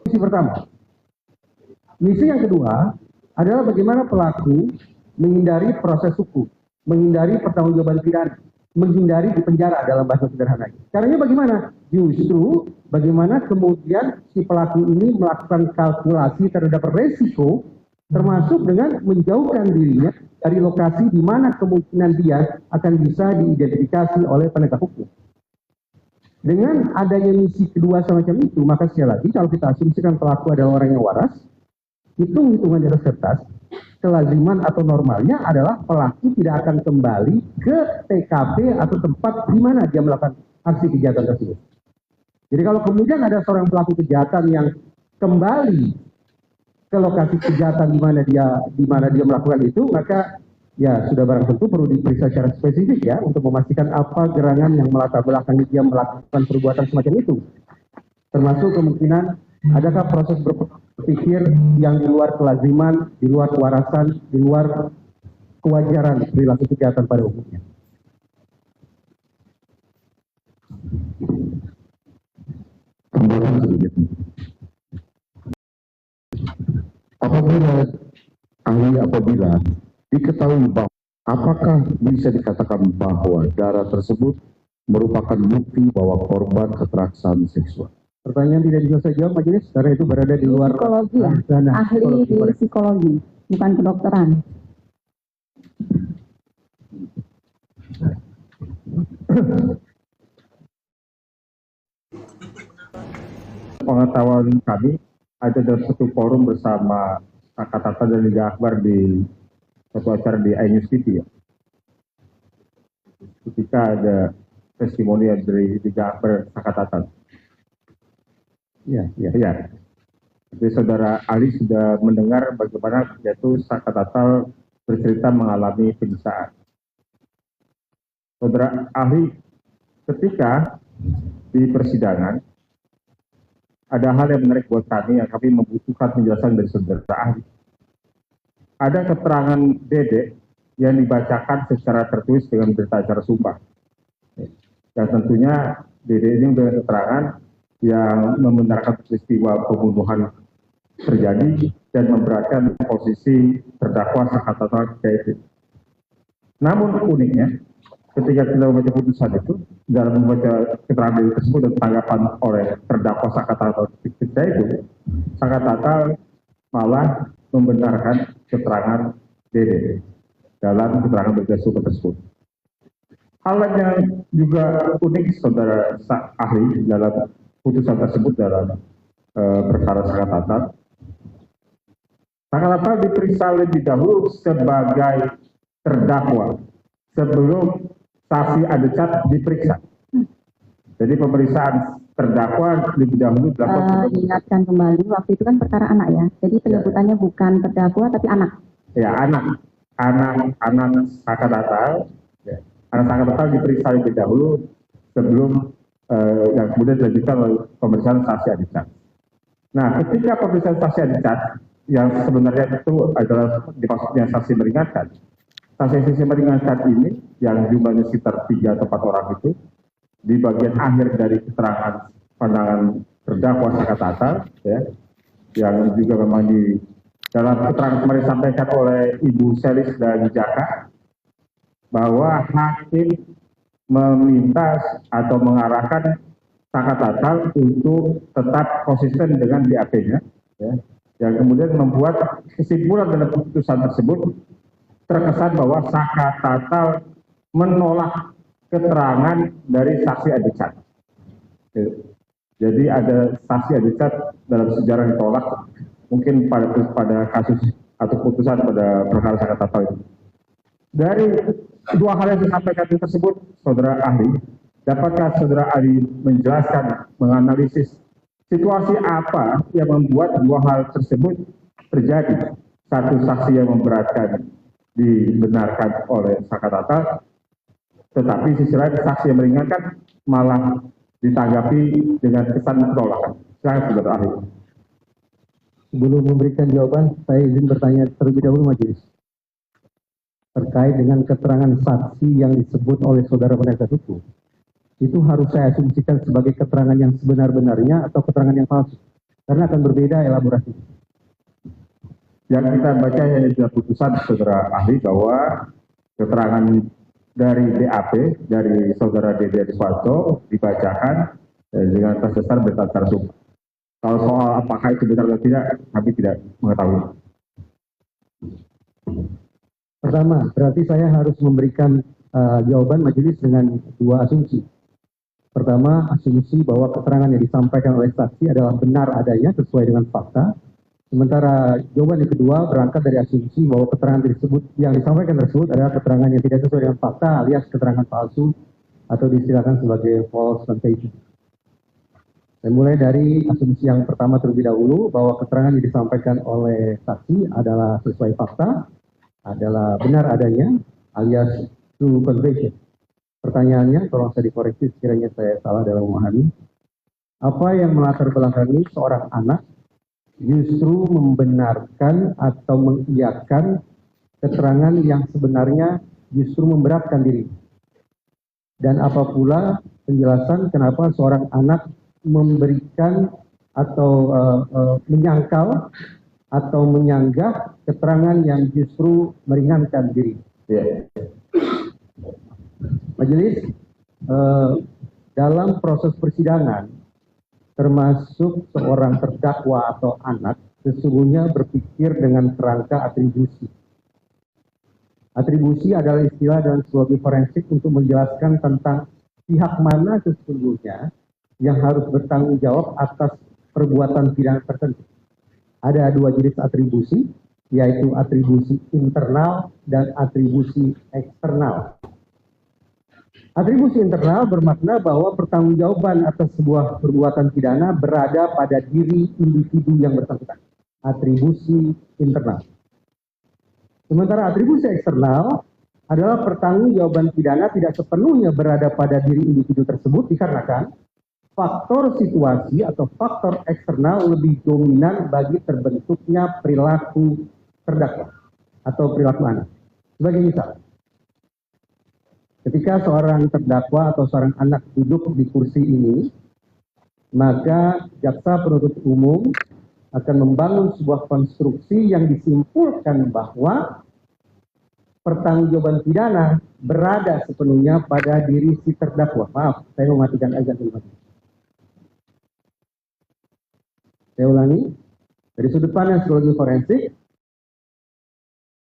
misi pertama. Misi yang kedua adalah bagaimana pelaku menghindari proses hukum, menghindari pertanggungjawaban pidana, menghindari di penjara dalam bahasa sederhana. Caranya bagaimana? Justru bagaimana kemudian si pelaku ini melakukan kalkulasi terhadap resiko, termasuk dengan menjauhkan dirinya dari lokasi di mana kemungkinan dia akan bisa diidentifikasi oleh penegak hukum. Dengan adanya misi kedua semacam itu, maka sekali lagi kalau kita asumsikan pelaku adalah orang yang waras, hitungan di atas kertas, kelaziman atau normalnya adalah pelaku tidak akan kembali ke TKP atau tempat di mana dia melakukan aksi kejahatan tersebut. Jadi kalau kemudian ada seorang pelaku kejahatan yang kembali ke lokasi kejahatan di mana dia melakukan itu, maka ya sudah barang tentu perlu diperiksa secara spesifik ya untuk memastikan apa gerangan yang melatar belakangi dia melakukan perbuatan semacam itu. Termasuk kemungkinan adakah proses berpikir yang di luar kelaziman, di luar kewarasan, di luar kewajaran perilaku kejahatan pada umumnya. Apabila diketahui bahwa apakah bisa dikatakan bahwa darah tersebut merupakan bukti bahwa korban kekerasan seksual? Pertanyaan tidak bisa saya jawab majelis karena itu berada di luar psikologi ya, ahli di psikologi, bukan kedokteran. Pengetahuan kami ada dalam satu forum bersama Sakatata dan Liga Akbar di satu acara di iNews TV ya. Ketika ada testimoni dari Liga Akbar Sakatata. Ya. Jadi saudara Ali sudah mendengar bagaimana yaitu Sakatata bercerita mengalami penyiksaan. Saudara ahli ketika di persidangan ada hal yang menarik buat kami yang kami membutuhkan penjelasan dari saudara ahli. Ada keterangan Dede yang dibacakan secara tertulis dengan berita acara sumpah. Dan tentunya Dede ini memberikan keterangan yang membenarkan peristiwa pembunuhan terjadi dan memberatkan posisi terdakwa Sakatata Keiti. Namun uniknya, ketika kita membaca putusan itu, dalam membaca keterangan tersebut dan tanggapan oleh terdakwa Sakatata Keiti itu, Sakatata malah membenarkan keterangan Dede dalam keterangan berita sumpah tersebut. Hal yang juga unik saudara ahli dalam putusan tersebut dalam perkara Sakatata. Sakatata diperiksa lebih dahulu sebagai terdakwa sebelum saksi Adecat diperiksa. Jadi pemeriksaan terdakwa lebih dahulu dilakukan. Diingatkan kembali, waktu itu kan perkara anak ya. Jadi penyebutannya bukan terdakwa tapi anak. Ya, anak Sakatata. Ya. Anak Sakatata diperiksa lebih dahulu sebelum yang kemudian dilanjutkan oleh pemeriksaan saksi Adecat. Nah, ketika pemeriksaan saksi Adecat yang sebenarnya itu adalah dimaksudnya saksi meringankan. Saksi meringankan ini yang jumlahnya sekitar 3 atau 4 orang itu di bagian akhir dari keterangan pandangan terdakwa Sakatata ya, yang juga memang di dalam keterangan kemarin disampaikan oleh Ibu Selis dan Jaka bahwa hakim meminta atau mengarahkan Sakatata untuk tetap konsisten dengan BAP-nya, ya, yang kemudian membuat kesimpulan dalam putusan tersebut terkesan bahwa Sakatata menolak keterangan dari saksi Adecat. Jadi ada saksi Adecat dalam sejarah ditolak, mungkin pada kasus atau putusan pada perkara Sakatata itu. Dari dua hal yang disampaikan tersebut, saudara ahli, dapatkah saudara ahli menjelaskan, menganalisis situasi apa yang membuat dua hal tersebut terjadi? Satu, saksi yang memberatkan dibenarkan oleh Sakatata, tetapi sisi lain saksi yang meringankan malah ditanggapi dengan kesan penolakan. Silakan saudara ahli. Sebelum memberikan jawaban, saya izin bertanya terlebih dahulu majelis. Terkait dengan keterangan saksi yang disebut oleh saudara penasihat hukum, itu harus saya asumsikan sebagai keterangan yang sebenar-benarnya atau keterangan yang palsu? karena akan berbeda elaborasi. Yang kita baca hanya sudah putusan saudara ahli bahwa keterangan dari BAP, dari saudara Dede Riswanto dibacakan dengan atas dasar berita acara sumpah. Kalau soal apakah itu benar atau tidak, kami tidak mengetahui. Pertama, berarti saya harus memberikan jawaban majelis dengan dua asumsi. Pertama, asumsi bahwa keterangan yang disampaikan oleh saksi adalah benar adanya sesuai dengan fakta. Sementara jawaban yang kedua berangkat dari asumsi bahwa keterangan tersebut yang disampaikan tersebut adalah keterangan yang tidak sesuai dengan fakta alias keterangan palsu atau diistilahkan sebagai false statement. Saya mulai dari asumsi yang pertama terlebih dahulu bahwa keterangan yang disampaikan oleh saksi adalah sesuai fakta, adalah benar adanya alias true confession. Pertanyaannya, tolong saya dikoreksi sekiranya saya salah dalam memahami. Apa yang melatar belakangi seorang anak justru membenarkan atau mengiyakan keterangan yang sebenarnya justru memberatkan diri? Dan apa pula penjelasan kenapa seorang anak memberikan atau menyangkal atau menyanggah keterangan yang justru meringankan diri? Ya. Majelis, dalam proses persidangan, termasuk seorang terdakwa atau anak, sesungguhnya berpikir dengan kerangka atribusi. Atribusi adalah istilah dalam psikologi forensik untuk menjelaskan tentang pihak mana sesungguhnya yang harus bertanggung jawab atas perbuatan pidana tertentu. Ada dua jenis atribusi, yaitu atribusi internal dan atribusi eksternal. Atribusi internal bermakna bahwa pertanggungjawaban atas sebuah perbuatan pidana berada pada diri individu yang bersangkutan. Atribusi internal. Sementara atribusi eksternal adalah pertanggungjawaban pidana tidak sepenuhnya berada pada diri individu tersebut dikarenakan faktor situasi atau faktor eksternal lebih dominan bagi terbentuknya perilaku terdakwa atau perilaku anak. Sebagai misal, ketika seorang terdakwa atau seorang anak duduk di kursi ini, maka jaksa penuntut umum akan membangun sebuah konstruksi yang disimpulkan bahwa pertanggungjawaban pidana berada sepenuhnya pada diri si terdakwa. Maaf, saya mematikan azan dulu. Saya ulangi, dari sudut pandang psikologi forensik,